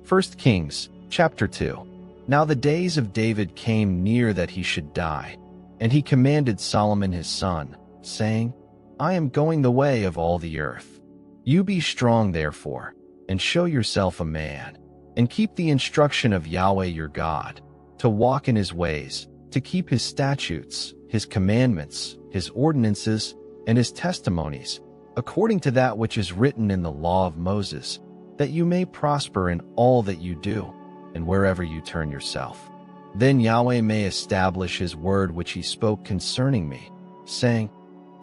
1 Kings, chapter 2. Now the days of David came near that he should die, and he commanded Solomon his son, saying, I am going the way of all the earth. You be strong therefore, and show yourself a man, and keep the instruction of Yahweh your God, to walk in his ways, to keep his statutes, his commandments, his ordinances, and his testimonies, according to that which is written in the law of Moses, that you may prosper in all that you do, and wherever you turn yourself. Then Yahweh may establish his word which he spoke concerning me, saying,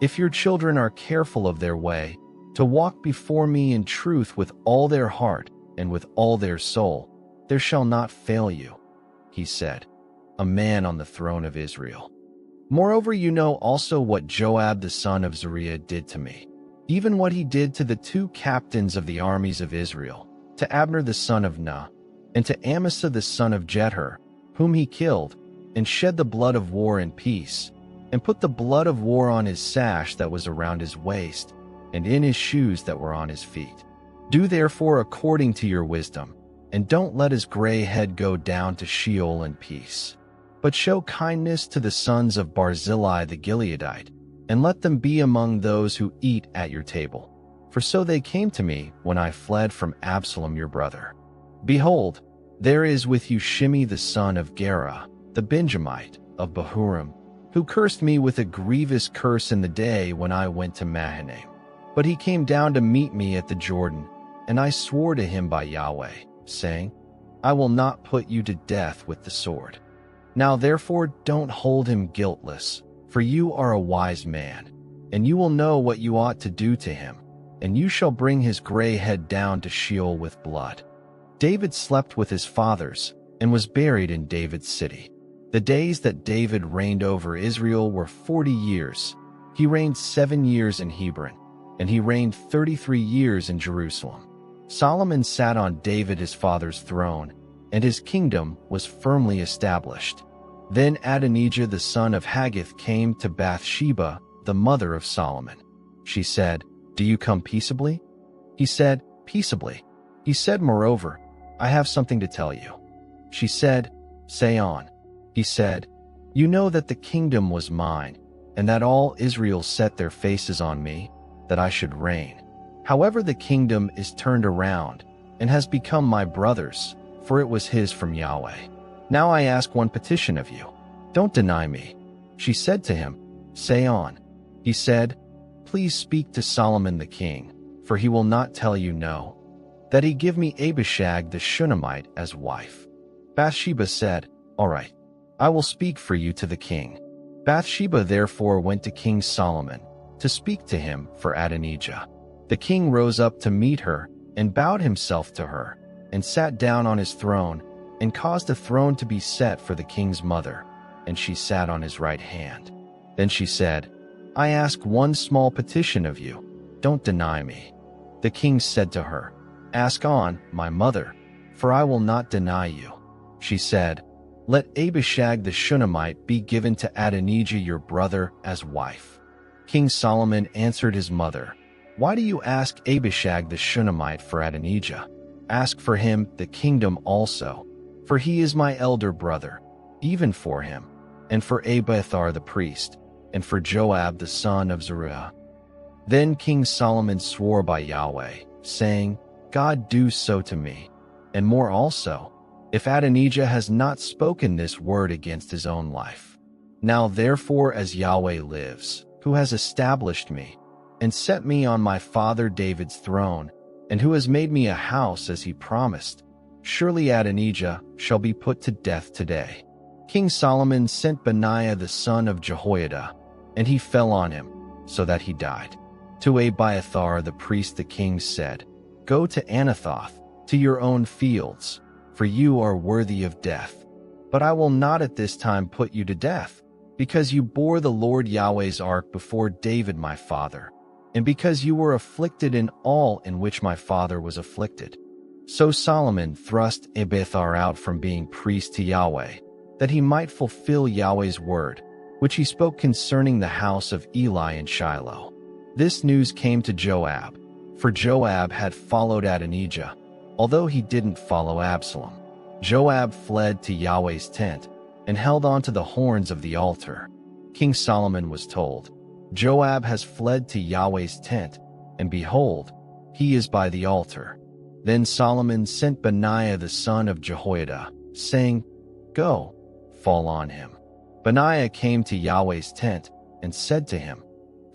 If your children are careful of their way, to walk before me in truth with all their heart and with all their soul, there shall not fail you, he said, a man on the throne of Israel. Moreover, you know also what Joab the son of Zeruiah did to me, even what he did to the 2 captains of the armies of Israel, to Abner the son of Nah, and to Amasa the son of Jether, whom he killed, and shed the blood of war in peace, and put the blood of war on his sash that was around his waist, and in his shoes that were on his feet. Do therefore according to your wisdom, and don't let his gray head go down to Sheol in peace. But show kindness to the sons of Barzillai the Gileadite, and let them be among those who eat at your table. For so they came to me when I fled from Absalom your brother. Behold, there is with you Shimei the son of Gera, the Benjamite, of Bahurim, who cursed me with a grievous curse in the day when I went to Mahanaim. But he came down to meet me at the Jordan, and I swore to him by Yahweh, saying, I will not put you to death with the sword. Now therefore don't hold him guiltless, for you are a wise man, and you will know what you ought to do to him, and you shall bring his gray head down to Sheol with blood. David slept with his fathers, and was buried in David's city. The days that David reigned over Israel were 40 years. He reigned 7 years in Hebron, and he reigned 33 years in Jerusalem. Solomon sat on David his father's throne, and his kingdom was firmly established. Then Adonijah the son of Haggith came to Bathsheba, the mother of Solomon. She said, Do you come peaceably? He said, Peaceably. He said, Moreover, I have something to tell you. She said, Say on. He said, You know that the kingdom was mine, and that all Israel set their faces on me, that I should reign. However, the kingdom is turned around, and has become my brother's, for it was his from Yahweh. Now I ask one petition of you. Don't deny me. She said to him, Say on. He said, Please speak to Solomon the king, for he will not tell you no, that he give me Abishag the Shunammite as wife. Bathsheba said, All right, I will speak for you to the king. Bathsheba therefore went to King Solomon, to speak to him for Adonijah. The king rose up to meet her, and bowed himself to her, and sat down on his throne, and caused a throne to be set for the king's mother, and she sat on his right hand. Then she said, I ask one small petition of you. Don't deny me. The king said to her, Ask on, my mother, for I will not deny you. She said, Let Abishag the Shunammite be given to Adonijah your brother as wife. King Solomon answered his mother, Why do you ask Abishag the Shunammite for Adonijah? Ask for him the kingdom also, for he is my elder brother, even for him, and for Abiathar the priest, and for Joab the son of Zeruiah. Then King Solomon swore by Yahweh, saying, God do so to me, and more also, if Adonijah has not spoken this word against his own life. Now therefore as Yahweh lives, who has established me, and set me on my father David's throne, and who has made me a house as he promised, surely Adonijah shall be put to death today. King Solomon sent Benaiah the son of Jehoiada, and he fell on him, so that he died. To Abiathar the priest the king said, Go to Anathoth, to your own fields, for you are worthy of death. But I will not at this time put you to death, because you bore the Lord Yahweh's ark before David my father, and because you were afflicted in all in which my father was afflicted. So Solomon thrust Abiathar out from being priest to Yahweh, that he might fulfill Yahweh's word, which he spoke concerning the house of Eli in Shiloh. This news came to Joab, for Joab had followed Adonijah, although he didn't follow Absalom. Joab fled to Yahweh's tent and held on to the horns of the altar. King Solomon was told, "Joab has fled to Yahweh's tent, and behold, he is by the altar." Then Solomon sent Benaiah the son of Jehoiada, saying, "Go, fall on him." Benaiah came to Yahweh's tent and said to him,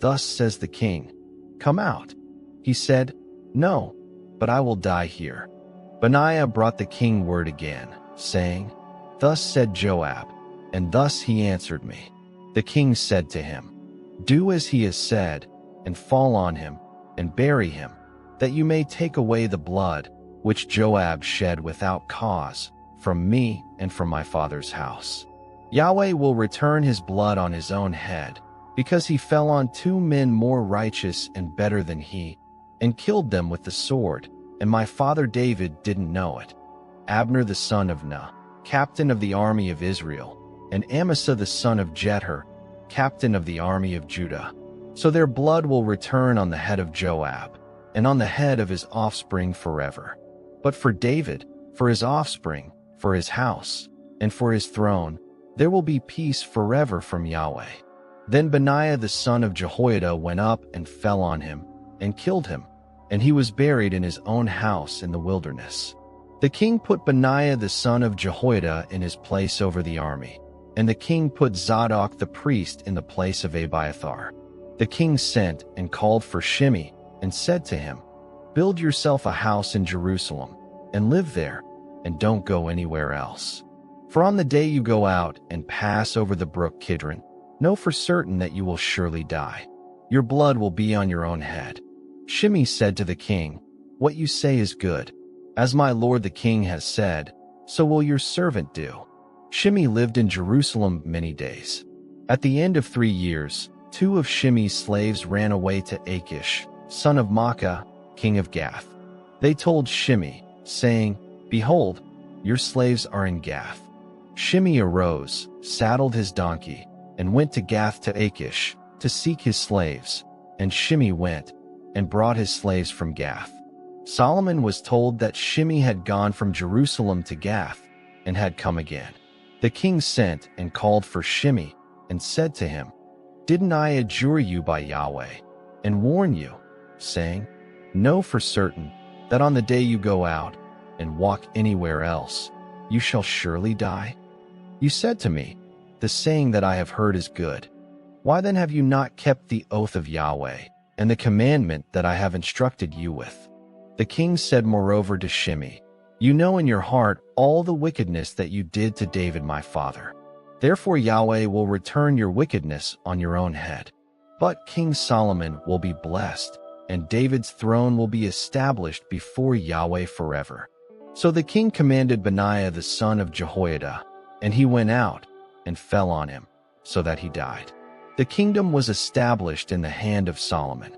"Thus says the king, come out." He said, "No, but I will die here." Benaiah brought the king word again, saying, "Thus said Joab, and thus he answered me." The king said to him, "Do as he has said, and fall on him, and bury him, that you may take away the blood which Joab shed without cause from me and from my father's house. Yahweh will return his blood on his own head, because he fell on 2 men more righteous and better than he, and killed them with the sword, and my father David didn't know it. Abner the son of Ner, captain of the army of Israel, and Amasa the son of Jether, captain of the army of Judah. So their blood will return on the head of Joab, and on the head of his offspring forever. But for David, for his offspring, for his house, and for his throne, there will be peace forever from Yahweh." Then Benaiah the son of Jehoiada went up and fell on him, and killed him, and he was buried in his own house in the wilderness. The king put Benaiah the son of Jehoiada in his place over the army, and the king put Zadok the priest in the place of Abiathar. The king sent and called for Shimei, and said to him, "Build yourself a house in Jerusalem, and live there, and don't go anywhere else. For on the day you go out and pass over the brook Kidron, know for certain that you will surely die. Your blood will be on your own head." Shimei said to the king, "What you say is good. As my lord the king has said, so will your servant do." Shimei lived in Jerusalem many days. At the end of 3 years, 2 of Shimei's slaves ran away to Achish, son of Maacah, king of Gath. They told Shimei, saying, "Behold, your slaves are in Gath." Shimei arose, saddled his donkey, and went to Gath to Achish to seek his slaves, and Shimei went and brought his slaves from Gath. Solomon was told that Shimei had gone from Jerusalem to Gath and had come again. The king sent and called for Shimei and said to him, "Didn't I adjure you by Yahweh and warn you, saying, know for certain that on the day you go out and walk anywhere else, you shall surely die? You said to me, the saying that I have heard is good. Why then have you not kept the oath of Yahweh and the commandment that I have instructed you with?" The king said moreover to Shimei, "You know in your heart all the wickedness that you did to David my father. Therefore Yahweh will return your wickedness on your own head. But King Solomon will be blessed, and David's throne will be established before Yahweh forever." So the king commanded Benaiah the son of Jehoiada, and he went out and fell on him, so that he died. The kingdom was established in the hand of Solomon.